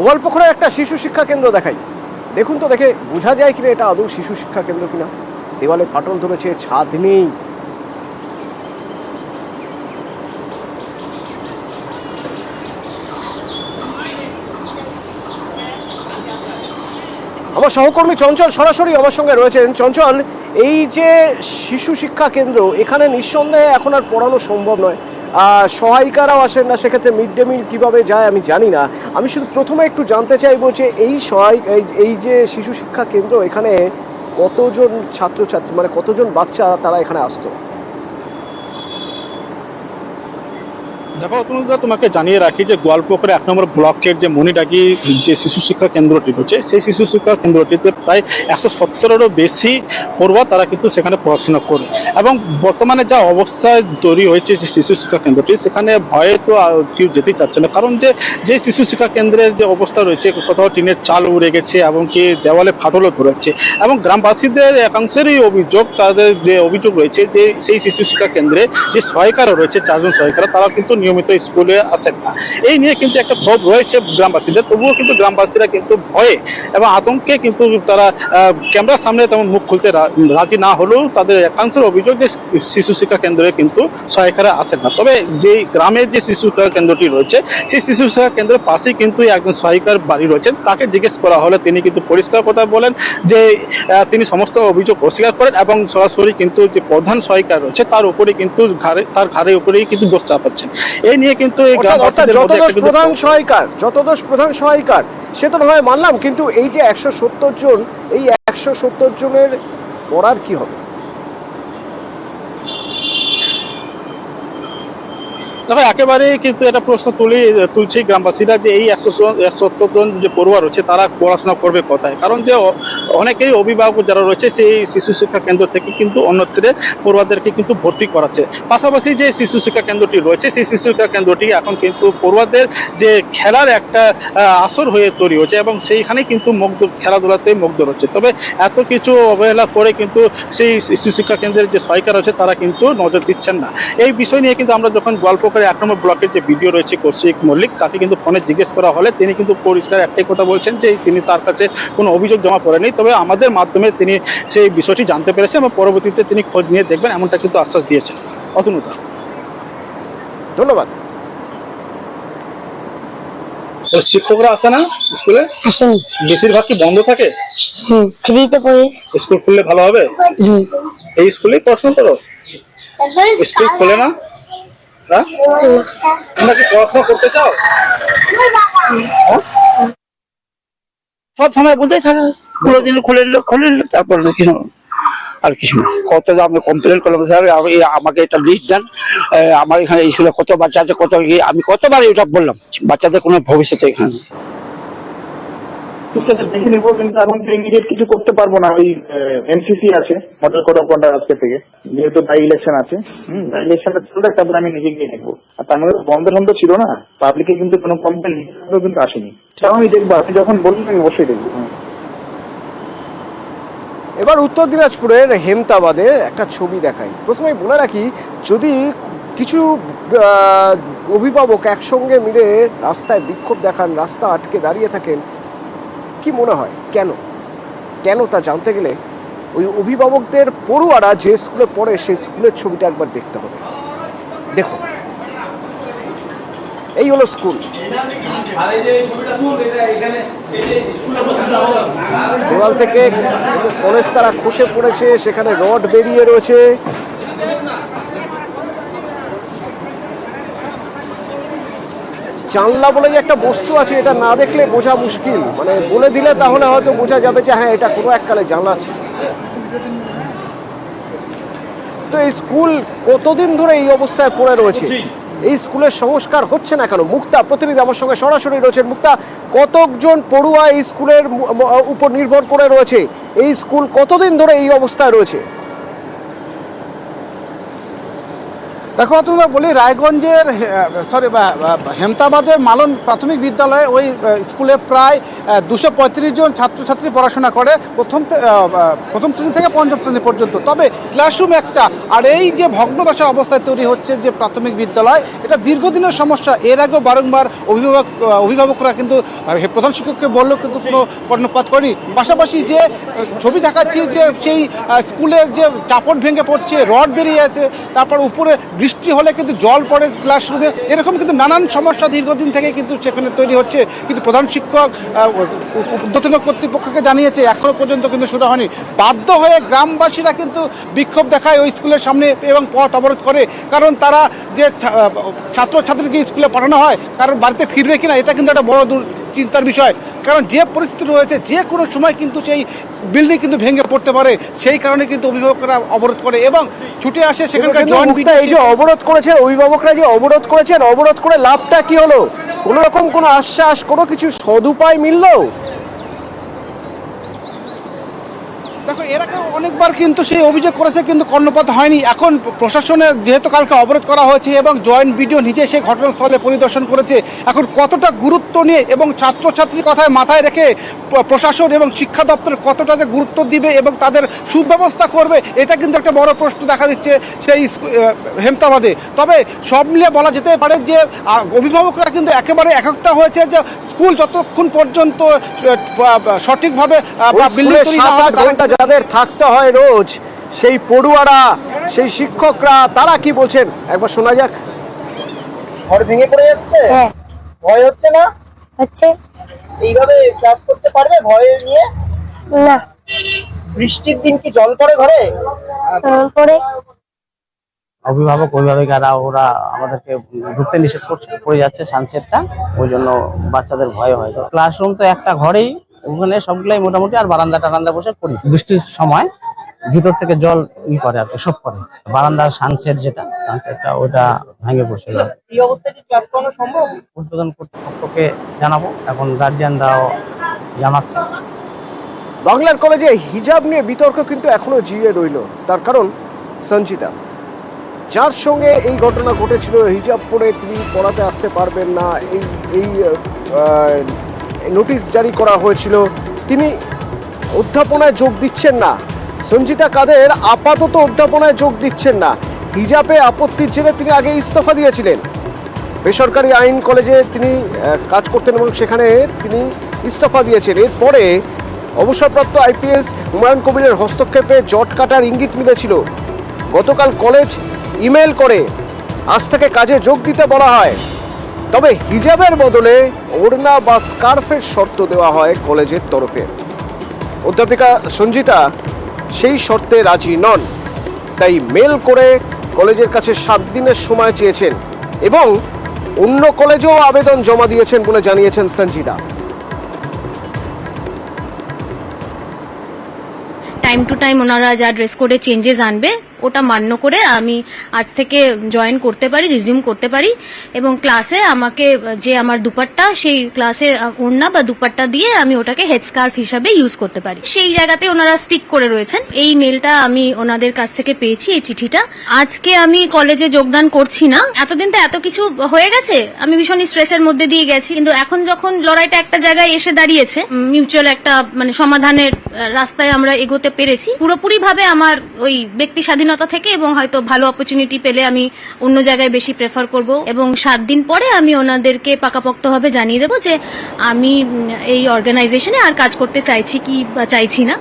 গোয়ালপুকুরের একটা শিশু শিক্ষা কেন্দ্র দেখাই। দেখুন তো, দেখে বোঝা যায় কিনা এটা আদৌ শিশু শিক্ষা কেন্দ্র কিনা। দেওয়ালে ফাটল ধরেছে, ছাদ নেই। আমার সহকর্মী চঞ্চল সরাসরি আমার সঙ্গে রয়েছেন। চঞ্চল, এই যে শিশু শিক্ষা কেন্দ্র, এখানে নিঃসন্দেহে এখন আর পড়ানো সম্ভব নয়, সহায়িকারাও আসেন না, সেক্ষেত্রে মিড ডে মিল কীভাবে যায় আমি জানি না। আমি শুধু প্রথমে একটু জানতে চাইবো যে এই যে শিশু শিক্ষা কেন্দ্র, এখানে কতজন ছাত্রছাত্রী, মানে কতজন বাচ্চা তারা এখানে আসতো? দেখো অতনুদা, তোমাকে জানিয়ে রাখি যে গোয়ালপুকুরে 1 নম্বর ব্লকের যে মণিডাঙ্গি যে শিশু শিক্ষা কেন্দ্রটি রয়েছে, সেই শিশু শিক্ষা কেন্দ্রটিতে প্রায় 170-এরও বেশি পড়ুয়া তারা কিন্তু সেখানে পড়াশোনা করে। এবং বর্তমানে যা অবস্থায় তৈরি হয়েছে যে শিশু শিক্ষা কেন্দ্রটি, সেখানে ভয়ে তো কেউ যেতেই চাচ্ছে না। কারণ যে শিশু শিক্ষা কেন্দ্রের যে অবস্থা রয়েছে, কোথাও টিনের চাল উড়ে গেছে এবং কি দেওয়ালে ফাটলও ধরেছে। এবং গ্রামবাসীদের একাংশেরই অভিযোগ, তাদের যে অভিযোগ রয়েছে যে সেই শিশু শিক্ষা কেন্দ্রে যে সহায়িকারা রয়েছে, 4 জন সহায়িকারা, তারা কিন্তু নিয়মিত স্কুলে আসেন না। এই নিয়ে কিন্তু একটা ক্ষোভ রয়েছে গ্রামবাসীদের। তবুও কিন্তু গ্রামবাসীরা কিন্তু ভয়ে এবং আতঙ্কে কিন্তু তারা ক্যামেরার সামনে তেমন মুখ খুলতে রাজি না হলেও তাদের একাংশের অভিযোগ যে শিশু শিক্ষা কেন্দ্রে কিন্তু সহায়িকারা আসেন না। তবে যে গ্রামের যে শিশু শিক্ষা কেন্দ্রটি রয়েছে, সেই শিশু শিক্ষা কেন্দ্রের পাশেই কিন্তু একজন সহায়িকার বাড়ি রয়েছেন। তাকে জিজ্ঞেস করা হলে তিনি কিন্তু পরিষ্কার কথা বলেন যে তিনি সমস্ত অভিযোগ অস্বীকার করেন এবং সরাসরি কিন্তু যে প্রধান সহায়িকা রয়েছে তার উপরে কিন্তু তার ঘাড়ের উপরেই কিন্তু দোষ চাপাচ্ছেন। এই নিয়ে কিন্তু যতদোষ প্রধান সহায়িকার সে তো নয় মানলাম, কিন্তু এই যে 170 জন, এই 170 জনের পড়ার কি হবে? তবে একেবারেই কিন্তু এটা প্রশ্ন তুলছে গ্রামবাসীরা যে এই 170 জন যে পড়ুয়া রয়েছে তারা পড়াশোনা করবে কোথায়। কারণ যে অনেকেই অভিভাবক যারা রয়েছে সেই শিশু শিক্ষা কেন্দ্র থেকে কিন্তু অন্যত্রে পড়ুয়াদেরকে কিন্তু ভর্তি করাচ্ছে। পাশাপাশি যে শিশু শিক্ষা কেন্দ্রটি রয়েছে, সেই শিশু শিক্ষা কেন্দ্রটি এখন কিন্তু পড়ুয়াদের যে খেলার একটা আসর হয়ে তৈরি হয়েছে এবং সেইখানে কিন্তু খেলাধুলাতে মুগ্ধ রয়েছে। তবে এত কিছু অবহেলা করে কিন্তু সেই শিশু শিক্ষা কেন্দ্রের যে সহায়িকা রয়েছে তারা কিন্তু নজর দিচ্ছেন না। এই বিষয় নিয়ে কিন্তু আমরা যখন গোয়ালপুকুর 1 নম্বর ব্লকের যে ভিডিও রয়েছে কৌশিক মল্লিক, তাকে কিন্তু ফোনে জিজ্ঞেস করা হলে তিনি কিন্তু পরিষ্কার একটাই কথা বলছেন যে তিনি তার কাছে কোনো অভিযোগ জমা পড়েনি। তবে আমাদের মাধ্যমে তিনি সেই বিষয়টি জানতে পেরেছেন এবং পরবর্তীতে তিনি খোঁজ নিয়ে দেখবেন, এমনটা কিন্তু আশ্বাস দিয়েছেন। অতনুদা, ধন্যবাদ। শিক্ষকরা আসে না স্কুলে? আসেন। বেশিরভাগ কি বন্ধ থাকে? ফ্রিতে পড়ে। স্কুল খুললে ভালো হবে। এই স্কুলেই পড়াশোনা করো? স্কুল খোলে না? তোমরা কি পড়াশোনা করতে চাও? সব সময় বলতেই থাকে কোনোদিন খুলে নিল তারপর নাকি আর কিছু না। কত আমি কমপ্লেন করলাম, স্যার আমাকে একটা লিস্ট দেন, আমার এখানে স্কুলে কত বাচ্চা আছে, আমি কতবার এটা বললাম, বাচ্চাদের কোনো ভবিষ্যৎ এখানে। ঠিক আছে, দেখে নিবো, কিন্তু এখন ইমিডিয়েট কিছু করতে পারবো না। ওই এমসিসি আছে, মডেল কোড অফ কন্ডাক্ট, আজকে থেকে যেহেতু বাই ইলেকশন আছে, বাই ইলেকশনটা চলবে, তারপরে আমি নিজে গিয়ে দেখবো। আর তার মধ্যে বন্ধ ছিল না, পাবলিকে কিন্তু কোনো কমপ্লেন কিন্তু আসেনি। সেটাও আমি দেখবো, আপনি যখন বলবেন আমি অবশ্যই দেখবো। এবার উত্তর দিনাজপুরের হেমতাবাদে একটা ছবি দেখাই। প্রথমে বলে রাখি, যদি কিছু অভিভাবক একসঙ্গে মিলে রাস্তায় বিক্ষোভ দেখান, রাস্তা আটকে দাঁড়িয়ে থাকেন, কি মনে হয় কেন তা জানতে গেলে ওই অভিভাবকদের পড়ুয়ারা যে স্কুলে পড়ে সেই স্কুলের ছবিটা একবার দেখতে হবে। দেখো, এই হলো স্কুল। দেওয়াল থেকে কলেজ তারা খসে পড়েছে, সেখানে রড বেরিয়ে রয়েছে। জানলা বলে যে একটা বস্তু আছে, এটা না দেখলে বোঝা মুশকিল, মানে বলে দিলে তাহলে হয়তো বোঝা যাবে যে হ্যাঁ এটা কোনো এককালে জানলা আছে। তো এই স্কুল কতদিন ধরে এই অবস্থায় পড়ে রয়েছে, এই স্কুলের সংস্কার হচ্ছে না কেন? মুক্তা প্রতিনিধি আমার সঙ্গে সরাসরি রয়েছেন। মুক্তা, কতজন পড়ুয়া এই স্কুলের উপর নির্ভর করে রয়েছে? এই স্কুল কতদিন ধরে এই অবস্থায় রয়েছে? দেখো তোমরা বলি রায়গঞ্জের হেমতাবাদের মালন প্রাথমিক বিদ্যালয়ে ওই স্কুলে প্রায় 235 জন ছাত্রছাত্রী পড়াশোনা করে প্রথম শ্রেণী থেকে পঞ্চম শ্রেণী পর্যন্ত। তবে ক্লাসরুম একটা, আর এই যে ভগ্নদশা অবস্থায় তৈরি হচ্ছে যে প্রাথমিক বিদ্যালয়, এটা দীর্ঘদিনের সমস্যা। এর আগেও বারংবার অভিভাবকরা কিন্তু প্রধান শিক্ষককে বললেও কিন্তু কোনো কর্ণপাত করেনি। পাশাপাশি যে ছবি দেখাচ্ছি যে সেই স্কুলের যে চাপট ভেঙে পড়ছে, রড বেরিয়ে আছে, তারপর উপরে বৃষ্টি হলে কিন্তু জল পড়ে ক্লাসরুমে, এরকম কিন্তু নানান সমস্যা দীর্ঘদিন থেকে কিন্তু সেখানে তৈরি হচ্ছে। কিন্তু প্রধান শিক্ষক ঊর্ধ্বতন কর্তৃপক্ষকে জানিয়েছে, এখনো পর্যন্ত কিন্তু শুরু হয়নি। বাধ্য হয়ে গ্রামবাসীরা কিন্তু বিক্ষোভ দেখায় ওই স্কুলের সামনে এবং পথ অবরোধ করে, কারণ তারা যে ছাত্রছাত্রীকে স্কুলে পাঠানো হয় কারণ বাড়িতে ফিরবে কিনা, এটা কিন্তু একটা বড় চিন্তার বিষয়। কারণ যে পরিস্থিতি রয়েছে, যে কোনো সময় কিন্তু সেই বিল্ডিং কিন্তু ভেঙে পড়তে পারে। সেই কারণে কিন্তু অভিভাবকরা অবরোধ করে এবং ছুটে আসে সেখানকার এই যে অবরোধ করেছেন অভিভাবকরা, যে অবরোধ করেছেন, অবরোধ করে লাভটা কি হলো? কোনো রকম কোনো আশ্বাস, কোনো কিছু সদুপায় মিললো? দেখো, এর আগে অনেকবার কিন্তু সেই অভিযোগ করেছে, কিন্তু কর্ণপাত হয়নি। এখন প্রশাসনের যেহেতু কালকে অবরোধ করা হয়েছে এবং জয়েন্ট বিডিও নিজে সেই ঘটনাস্থলে পরিদর্শন করেছে, এখন কতটা গুরুত্ব নিয়ে এবং ছাত্রছাত্রীর কথায় মাথায় রেখে প্রশাসন এবং শিক্ষা দপ্তর কতটা যে গুরুত্ব দিবে এবং তাদের সুব্যবস্থা করবে, এটা কিন্তু একটা বড় প্রশ্ন দেখা দিচ্ছে সেই হেমতাবাদে। তবে সব মিলিয়ে বলা যেতে পারে যে অভিভাবকরা কিন্তু একেবারে একটা হয়েছে যে স্কুল যতক্ষণ পর্যন্ত সঠিকভাবে বিল্ডিং তৈরি না হয়, যাদের থাকতে হয় রোজ, সেই পড়ুয়ারা, সেই শিক্ষকরা, তারা কি বলছেন একবার শোনা যাক। ঘর ভেঙে পড়ে যাচ্ছে, হ্যাঁ ভয় হচ্ছে না? হচ্ছে এইভাবে ক্লাস করতে পারবে ভয় নিয়ে? না বৃষ্টির দিন কি জল পড়ে ঘরে? পরে অভিভাবিকারা ওরা আমাদেরকে ঢুকতে নিষেধ করে যাচ্ছে সানসেটটা, ওই জন্য বাচ্চাদের ভয় হয়। তো ক্লাসরুম তো একটা ঘরেই, ওখানে সবগুলাই মোটামুটি, আর বারান্দা টারান্দা বসে পড়ি। বৃষ্টির সময় ভিতর থেকে জল করে আর কি, সব করে বারান্দার সানসেটটা ওটা ভেঙে পড়ছিল। এই অবস্থায় কি ক্লাস করানো সম্ভব? ঊর্ধ্বতন কর্তৃপক্ষকে জানাবো, এখন গার্জিয়ানরাও জানাচ্ছে। বাংলার কলেজে হিজাব নিয়ে বিতর্ক কিন্তু এখনো জিয়ে রইল। তার কারণ সঞ্চিতা, যার সঙ্গে এই ঘটনা ঘটেছিল, হিজাব পরে তিনি পড়াতে আসতে পারবেন না, এই নোটিশ জারি করা হয়েছিল, তিনি অধ্যাপনায় যোগ দিচ্ছেন না। সঞ্চিতা কাদের আপাতত অধ্যাপনায় যোগ দিচ্ছেন না, হিজাবে আপত্তির জেরে তিনি আগে ইস্তফা দিয়েছিলেন। বেসরকারি আইন কলেজে তিনি কাজ করতেন এবং সেখানে তিনি ইস্তফা দিয়েছেন। এরপরে অবসরপ্রাপ্ত আইপিএস হুমায়ুন কবিরের হস্তক্ষেপে জট কাটার ইঙ্গিত মিলেছিল। গতকাল কলেজ ইমেল করে আজ থেকে কাজে যোগ দিতে বলা হয়, তবে হিজাবের বদলে ওড়না বা স্কার্ফের শর্ত দেওয়া হয় কলেজের তরফে। অধ্যাপিকা সঞ্জিতা সেই শর্তে রাজি নন, তাই মেল করে কলেজের কাছে 7 দিনের সময় চেয়েছেন এবং অন্য কলেজেও আবেদন জমা দিয়েছেন বলে জানিয়েছেন সঞ্জিতা। টাইম টু টাইম ওনারা যা ড্রেস কোডে চেঞ্জেস আনবে ওটা মান্য করে আমি আজ থেকে জয়েন করতে পারি, রিজিউম করতে পারি এবং ক্লাসে আমাকে যে আমার দুপাট্টা, সেই ক্লাসের ওড়না বা দুপাট্টা দিয়ে আমি ওটাকে হেড স্কার্ফ হিসাবে ইউজ করতে পারি। সেই জায়গাতে ওনারা স্টিক করে রয়েছেন। এই মেলটা আমি ওনাদের কাছ থেকে পেয়েছি, এই চিঠিটা। আজকে আমি কলেজে যোগদান করছি না। এতদিন তো এত কিছু হয়ে গেছে, আমি ভীষণ স্ট্রেসের মধ্যে দিয়ে গেছি, কিন্তু এখন যখন লড়াইটা একটা জায়গায় এসে দাঁড়িয়েছে, মিউচুয়াল একটা সমাধানের রাস্তায় আমরা এগোতে পেরেছি, পুরোপুরি ভাবে আমার ওই ব্যক্তি স্বাধীনতা থেকে এবং হয়তো ভালো অপরচুনিটি পেলে আমি অন্য জায়গায় বেশি প্রেফার করব এবং 7 দিন পরে আমি ওনাদেরকে পাকাপোক্তভাবে জানিয়ে দেবো যে আমি এই অর্গানাইজেশনে আর কাজ করতে চাইছি কি বা চাইছি না।